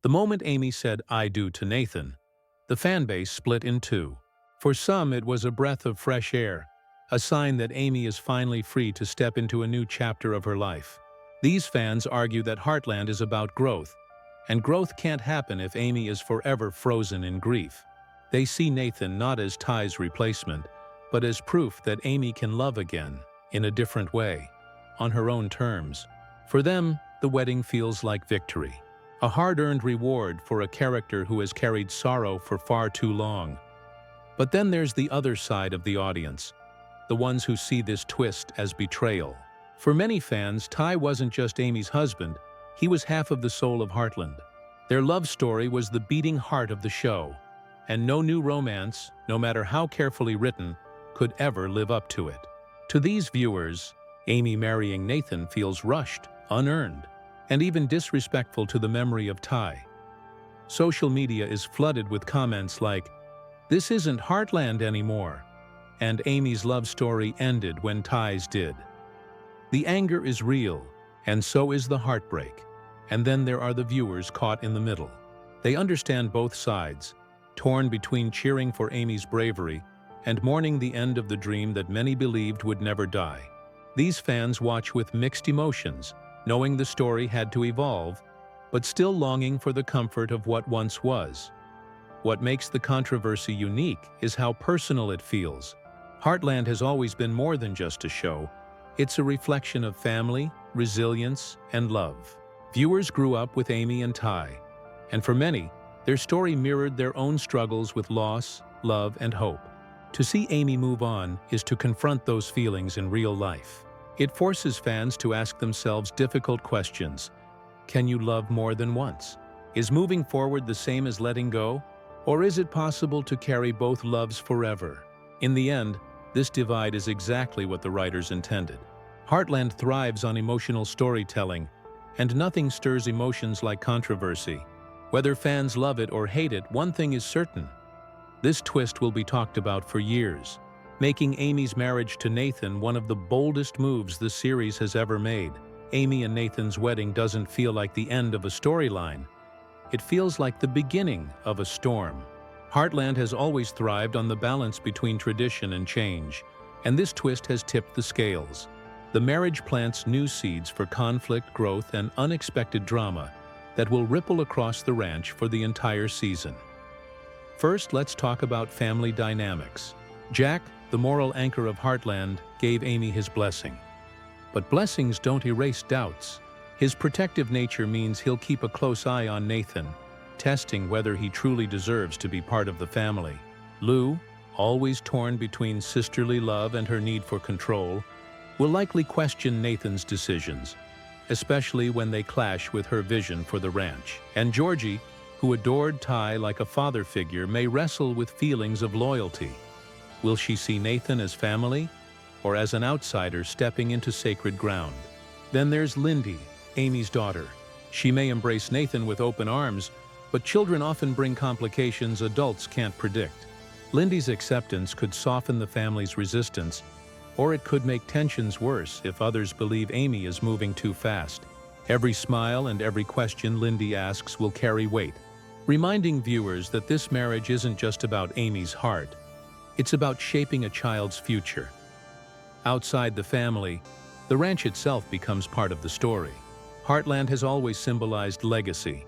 The moment Amy said "I do" to Nathan, the fanbase split in two. For some, it was a breath of fresh air, a sign that Amy is finally free to step into a new chapter of her life. These fans argue that Heartland is about growth, and growth can't happen if Amy is forever frozen in grief. They see Nathan not as Ty's replacement, but as proof that Amy can love again, in a different way, on her own terms. For them, the wedding feels like victory, a hard-earned reward for a character who has carried sorrow for far too long. But then there's the other side of the audience, the ones who see this twist as betrayal. For many fans, Ty wasn't just Amy's husband, he was half of the soul of Heartland. Their love story was the beating heart of the show, and no new romance, no matter how carefully written, could ever live up to it. To these viewers, Amy marrying Nathan feels rushed, unearned, and even disrespectful to the memory of Ty. Social media is flooded with comments like, "This isn't Heartland anymore," and "Amy's love story ended when Ty's did." The anger is real, and so is the heartbreak. And then there are the viewers caught in the middle. They understand both sides, torn between cheering for Amy's bravery and mourning the end of the dream that many believed would never die. These fans watch with mixed emotions, knowing the story had to evolve, but still longing for the comfort of what once was. What makes the controversy unique is how personal it feels. Heartland has always been more than just a show. It's a reflection of family, resilience, and love. Viewers grew up with Amy and Ty, and for many, their story mirrored their own struggles with loss, love, and hope. To see Amy move on is to confront those feelings in real life. It forces fans to ask themselves difficult questions. Can you love more than once? Is moving forward the same as letting go? Or is it possible to carry both loves forever? In the end, this divide is exactly what the writers intended. Heartland thrives on emotional storytelling, and nothing stirs emotions like controversy. Whether fans love it or hate it, one thing is certain. This twist will be talked about for years, making Amy's marriage to Nathan one of the boldest moves the series has ever made. Amy and Nathan's wedding doesn't feel like the end of a storyline. It feels like the beginning of a storm. Heartland has always thrived on the balance between tradition and change, and this twist has tipped the scales. The marriage plants new seeds for conflict, growth, and unexpected drama that will ripple across the ranch for the entire season. First, let's talk about family dynamics. Jack, the moral anchor of Heartland, gave Amy his blessing. But blessings don't erase doubts. His protective nature means he'll keep a close eye on Nathan, testing whether he truly deserves to be part of the family. Lou, always torn between sisterly love and her need for control, will likely question Nathan's decisions, especially when they clash with her vision for the ranch. And Georgie, who adored Ty like a father figure, may wrestle with feelings of loyalty. Will she see Nathan as family, or as an outsider stepping into sacred ground? Then there's Lyndy, Amy's daughter. She may embrace Nathan with open arms, but children often bring complications adults can't predict. Lyndy's acceptance could soften the family's resistance, or it could make tensions worse if others believe Amy is moving too fast. Every smile and every question Lyndy asks will carry weight, reminding viewers that this marriage isn't just about Amy's heart. It's about shaping a child's future. Outside the family, the ranch itself becomes part of the story. Heartland has always symbolized legacy,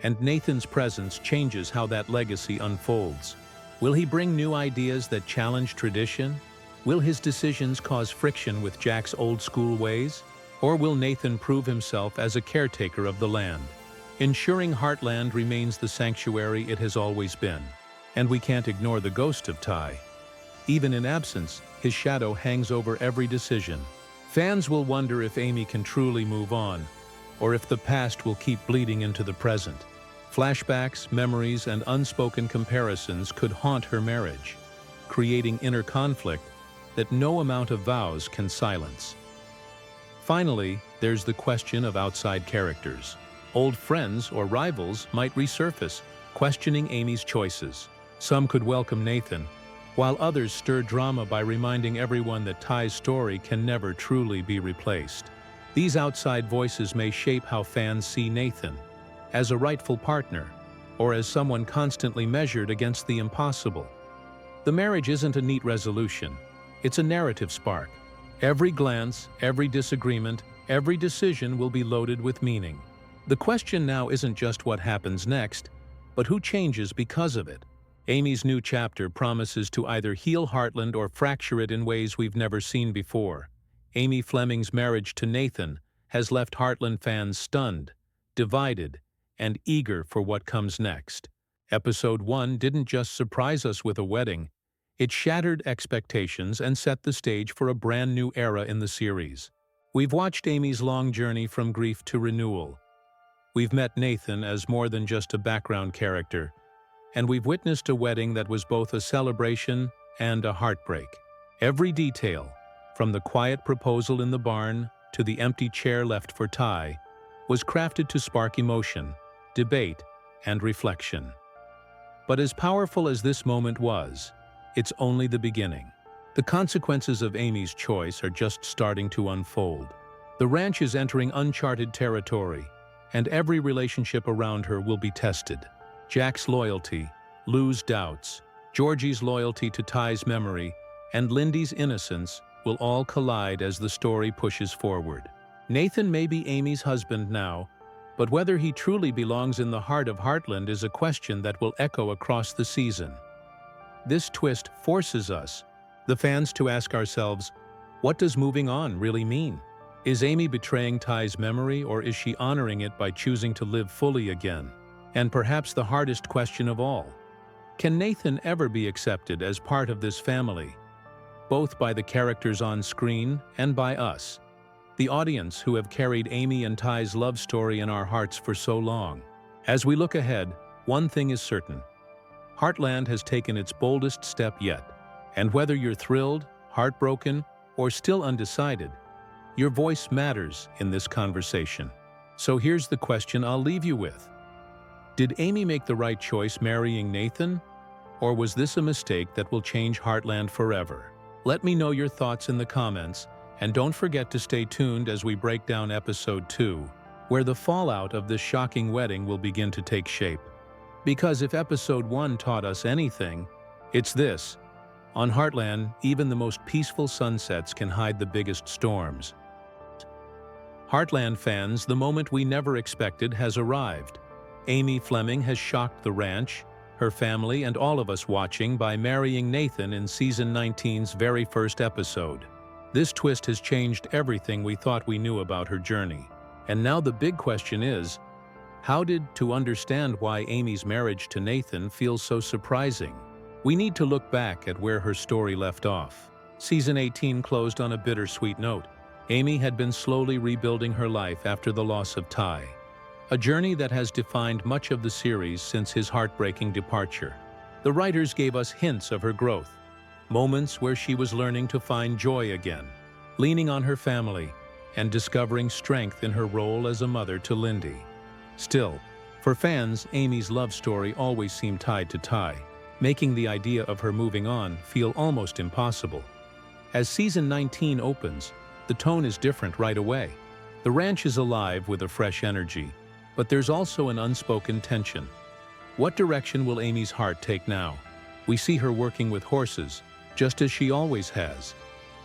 and Nathan's presence changes how that legacy unfolds. Will he bring new ideas that challenge tradition? Will his decisions cause friction with Jack's old-school ways? Or will Nathan prove himself as a caretaker of the land, ensuring Heartland remains the sanctuary it has always been? And we can't ignore the ghost of Ty. Even in absence, his shadow hangs over every decision. Fans will wonder if Amy can truly move on, or if the past will keep bleeding into the present. Flashbacks, memories, and unspoken comparisons could haunt her marriage, creating inner conflict that no amount of vows can silence. Finally, there's the question of outside characters. Old friends or rivals might resurface, questioning Amy's choices. Some could welcome Nathan, while others stir drama by reminding everyone that Ty's story can never truly be replaced. These outside voices may shape how fans see Nathan, as a rightful partner, or as someone constantly measured against the impossible. The marriage isn't a neat resolution, it's a narrative spark. Every glance, every disagreement, every decision will be loaded with meaning. The question now isn't just what happens next, but who changes because of it. Amy's new chapter promises to either heal Heartland or fracture it in ways we've never seen before. Amy Fleming's marriage to Nathan has left Heartland fans stunned, divided, and eager for what comes next. Episode 1 didn't just surprise us with a wedding, it shattered expectations and set the stage for a brand new era in the series. We've watched Amy's long journey from grief to renewal. We've met Nathan as more than just a background character, and we've witnessed a wedding that was both a celebration and a heartbreak. Every detail, from the quiet proposal in the barn to the empty chair left for Ty, was crafted to spark emotion, debate, and reflection. But as powerful as this moment was, it's only the beginning. The consequences of Amy's choice are just starting to unfold. The ranch is entering uncharted territory, and every relationship around her will be tested. Jack's loyalty, Lou's doubts, Georgie's loyalty to Ty's memory, and Lyndy's innocence will all collide as the story pushes forward. Nathan may be Amy's husband now, but whether he truly belongs in the heart of Heartland is a question that will echo across the season. This twist forces us, the fans, to ask ourselves, what does moving on really mean? Is Amy betraying Ty's memory, or is she honoring it by choosing to live fully again? And perhaps the hardest question of all, can Nathan ever be accepted as part of this family, both by the characters on screen and by us, the audience who have carried Amy and Ty's love story in our hearts for so long? As we look ahead, one thing is certain. Heartland has taken its boldest step yet, and whether you're thrilled, heartbroken, or still undecided, your voice matters in this conversation. So here's the question I'll leave you with. Did Amy make the right choice marrying Nathan, or was this a mistake that will change Heartland forever? Let me know your thoughts in the comments, and don't forget to stay tuned as we break down episode 2, where the fallout of this shocking wedding will begin to take shape. Because if episode 1 taught us anything, it's this: on Heartland, even the most peaceful sunsets can hide the biggest storms. Heartland fans, the moment we never expected has arrived. Amy Fleming has shocked the ranch, her family, and all of us watching by marrying Nathan in Season 19's very first episode. This twist has changed everything we thought we knew about her journey. And now the big question is, to understand why Amy's marriage to Nathan feels so surprising? We need to look back at where her story left off. Season 18 closed on a bittersweet note. Amy had been slowly rebuilding her life after the loss of Ty, a journey that has defined much of the series since his heartbreaking departure. The writers gave us hints of her growth, moments where she was learning to find joy again, leaning on her family, and discovering strength in her role as a mother to Lyndy. Still, for fans, Amy's love story always seemed tied to Ty, making the idea of her moving on feel almost impossible. As Season 19 opens, the tone is different right away. The ranch is alive with a fresh energy, but there's also an unspoken tension. What direction will Amy's heart take now? We see her working with horses, just as she always has.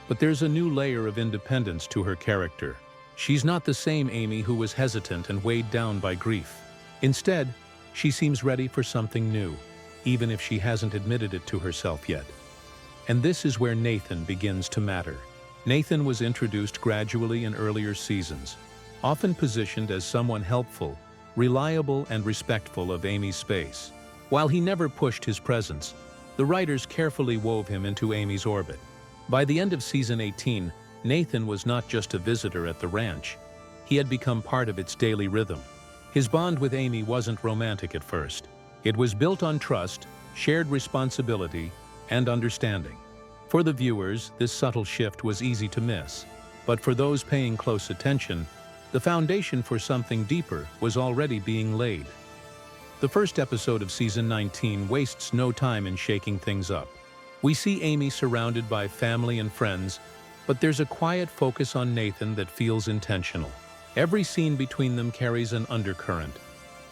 But there's a new layer of independence to her character. She's not the same Amy who was hesitant and weighed down by grief. Instead, she seems ready for something new, even if she hasn't admitted it to herself yet. And this is where Nathan begins to matter. Nathan was introduced gradually in earlier seasons, often positioned as someone helpful, reliable, and respectful of Amy's space. While he never pushed his presence, the writers carefully wove him into Amy's orbit. By the end of Season 18, Nathan was not just a visitor at the ranch. He had become part of its daily rhythm. His bond with Amy wasn't romantic at first. It was built on trust, shared responsibility, and understanding. For the viewers, this subtle shift was easy to miss. But for those paying close attention, the foundation for something deeper was already being laid. The first episode of Season 19 wastes no time in shaking things up. We see Amy surrounded by family and friends, but there's a quiet focus on Nathan that feels intentional. Every scene between them carries an undercurrent,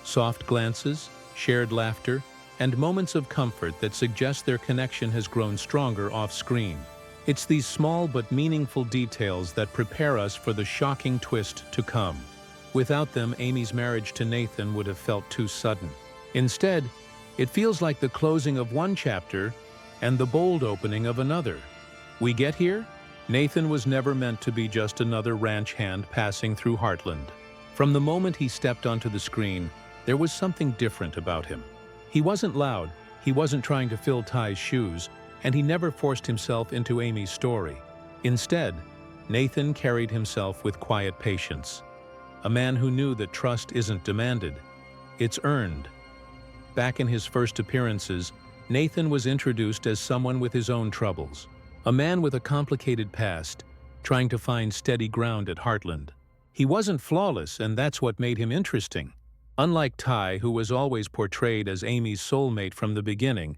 soft glances, shared laughter, and moments of comfort that suggest their connection has grown stronger off-screen. It's these small but meaningful details that prepare us for the shocking twist to come. Without them, Amy's marriage to Nathan would have felt too sudden. Instead, it feels like the closing of one chapter and the bold opening of another. We get here? Nathan was never meant to be just another ranch hand passing through Heartland. From the moment he stepped onto the screen, there was something different about him. He wasn't loud, he wasn't trying to fill Ty's shoes, and he never forced himself into Amy's story. Instead, Nathan carried himself with quiet patience. A man who knew that trust isn't demanded, it's earned. Back in his first appearances, Nathan was introduced as someone with his own troubles. A man with a complicated past, trying to find steady ground at Heartland. He wasn't flawless, and that's what made him interesting. Unlike Ty, who was always portrayed as Amy's soulmate from the beginning,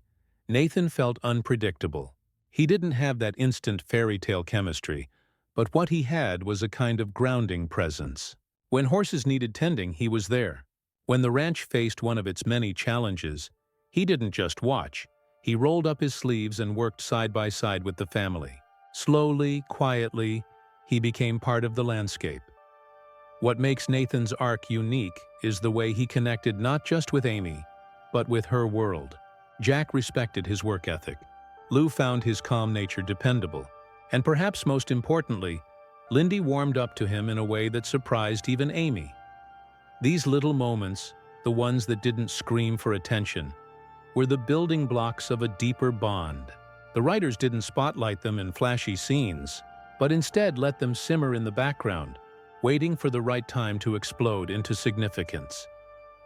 Nathan felt unpredictable. He didn't have that instant fairy tale chemistry, but what he had was a kind of grounding presence. When horses needed tending, he was there. When the ranch faced one of its many challenges, he didn't just watch. He rolled up his sleeves and worked side by side with the family. Slowly, quietly, he became part of the landscape. What makes Nathan's arc unique is the way he connected not just with Amy, but with her world. Jack respected his work ethic. Lou found his calm nature dependable. And perhaps most importantly, Lyndy warmed up to him in a way that surprised even Amy. These little moments, the ones that didn't scream for attention, were the building blocks of a deeper bond. The writers didn't spotlight them in flashy scenes, but instead let them simmer in the background, waiting for the right time to explode into significance.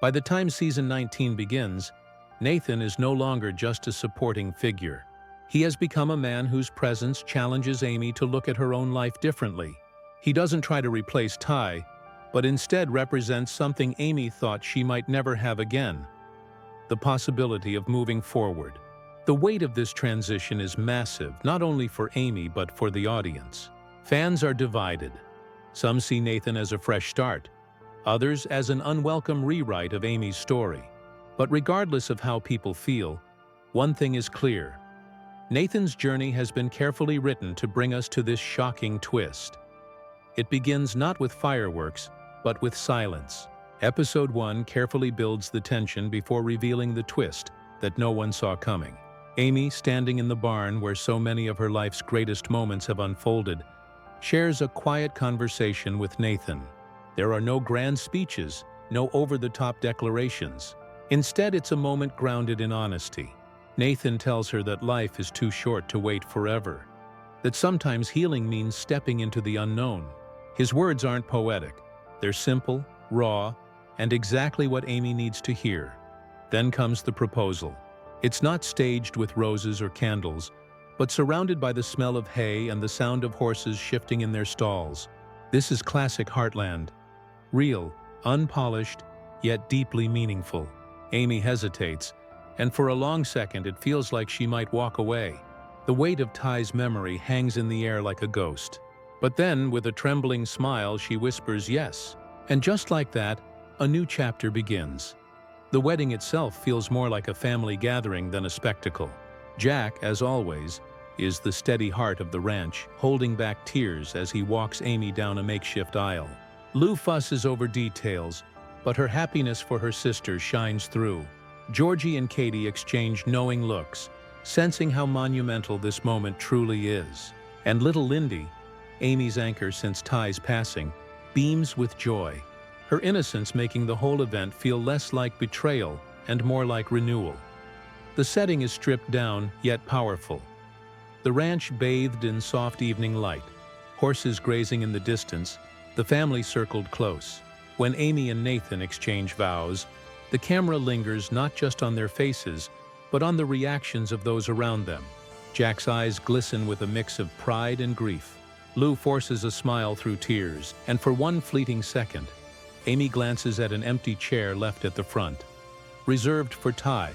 By the time season 19 begins, Nathan is no longer just a supporting figure. He has become a man whose presence challenges Amy to look at her own life differently. He doesn't try to replace Ty, but instead represents something Amy thought she might never have again: the possibility of moving forward. The weight of this transition is massive, not only for Amy but for the audience. Fans are divided. Some see Nathan as a fresh start, others as an unwelcome rewrite of Amy's story. But regardless of how people feel, one thing is clear: Nathan's journey has been carefully written to bring us to this shocking twist. It begins not with fireworks, but with silence. Episode 1 carefully builds the tension before revealing the twist that no one saw coming. Amy, standing in the barn where so many of her life's greatest moments have unfolded, shares a quiet conversation with Nathan. There are no grand speeches, no over-the-top declarations. Instead, it's a moment grounded in honesty. Nathan tells her that life is too short to wait forever, that sometimes healing means stepping into the unknown. His words aren't poetic. They're simple, raw, and exactly what Amy needs to hear. Then comes the proposal. It's not staged with roses or candles, but surrounded by the smell of hay and the sound of horses shifting in their stalls. This is classic Heartland. Real, unpolished, yet deeply meaningful. Amy hesitates, and for a long second it feels like she might walk away. The weight of Ty's memory hangs in the air like a ghost. But then, with a trembling smile, she whispers yes. And just like that, a new chapter begins. The wedding itself feels more like a family gathering than a spectacle. Jack, as always, is the steady heart of the ranch, holding back tears as he walks Amy down a makeshift aisle. Lou fusses over details, but her happiness for her sister shines through. Georgie and Katie exchange knowing looks, sensing how monumental this moment truly is. And little Lyndy, Amy's anchor since Ty's passing, beams with joy, her innocence making the whole event feel less like betrayal and more like renewal. The setting is stripped down, yet powerful. The ranch bathed in soft evening light, horses grazing in the distance, the family circled close. When Amy and Nathan exchange vows, the camera lingers not just on their faces, but on the reactions of those around them. Jack's eyes glisten with a mix of pride and grief. Lou forces a smile through tears, and for one fleeting second, Amy glances at an empty chair left at the front, reserved for Ty,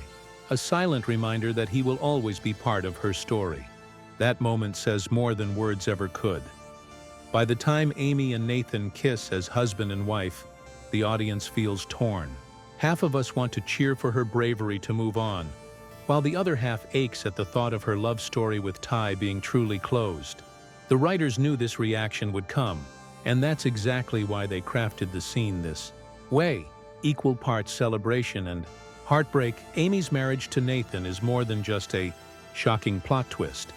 a silent reminder that he will always be part of her story. That moment says more than words ever could. By the time Amy and Nathan kiss as husband and wife, the audience feels torn. Half of us want to cheer for her bravery to move on, while the other half aches at the thought of her love story with Ty being truly closed. The writers knew this reaction would come, and that's exactly why they crafted the scene this way. Equal parts celebration and heartbreak. Amy's marriage to Nathan is more than just a shocking plot twist.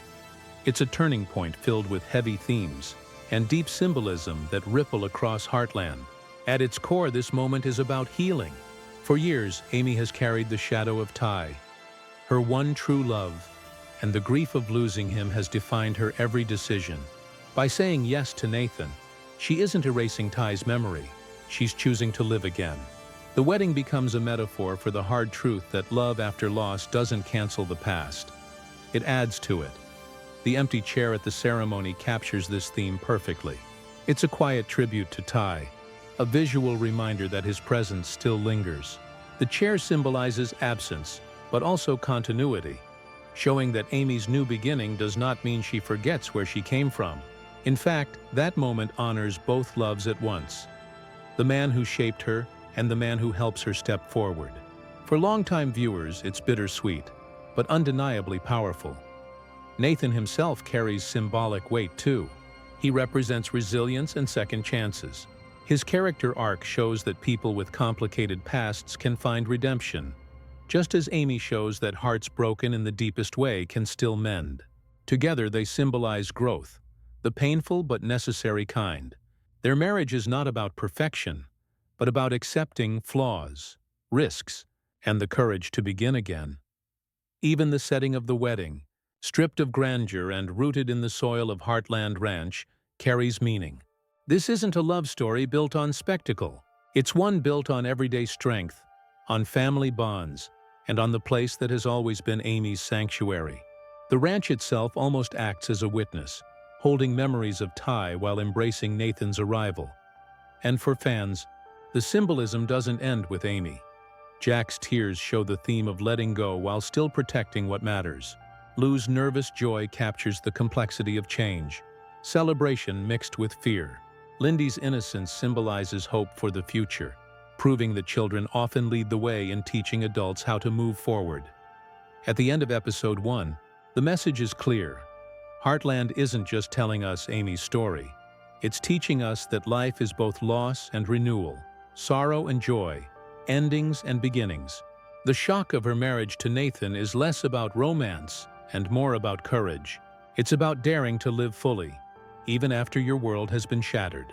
It's a turning point filled with heavy themes and deep symbolism that ripple across Heartland. At its core, this moment is about healing. For years, Amy has carried the shadow of Ty, her one true love, and the grief of losing him has defined her every decision. By saying yes to Nathan, she isn't erasing Ty's memory, she's choosing to live again. The wedding becomes a metaphor for the hard truth that love after loss doesn't cancel the past. It adds to it. The empty chair at the ceremony captures this theme perfectly. It's a quiet tribute to Ty, a visual reminder that his presence still lingers. The chair symbolizes absence, but also continuity, showing that Amy's new beginning does not mean she forgets where she came from. In fact, that moment honors both loves at once: the man who shaped her and the man who helps her step forward. For longtime viewers, it's bittersweet, but undeniably powerful. Nathan himself carries symbolic weight too. He represents resilience and second chances. His character arc shows that people with complicated pasts can find redemption, just as Amy shows that hearts broken in the deepest way can still mend. Together they symbolize growth, the painful but necessary kind. Their marriage is not about perfection, but about accepting flaws, risks, and the courage to begin again. Even the setting of the wedding, stripped of grandeur and rooted in the soil of Heartland Ranch, carries meaning. This isn't a love story built on spectacle. It's one built on everyday strength, on family bonds, and on the place that has always been Amy's sanctuary. The ranch itself almost acts as a witness, holding memories of Ty while embracing Nathan's arrival. And for fans, the symbolism doesn't end with Amy. Jack's tears show the theme of letting go while still protecting what matters. Lou's nervous joy captures the complexity of change, celebration mixed with fear. Lyndy's innocence symbolizes hope for the future, proving that children often lead the way in teaching adults how to move forward. At the end of episode 1, the message is clear. Heartland isn't just telling us Amy's story. It's teaching us that life is both loss and renewal, sorrow and joy, endings and beginnings. The shock of her marriage to Nathan is less about romance and more about courage. It's about daring to live fully, even after your world has been shattered.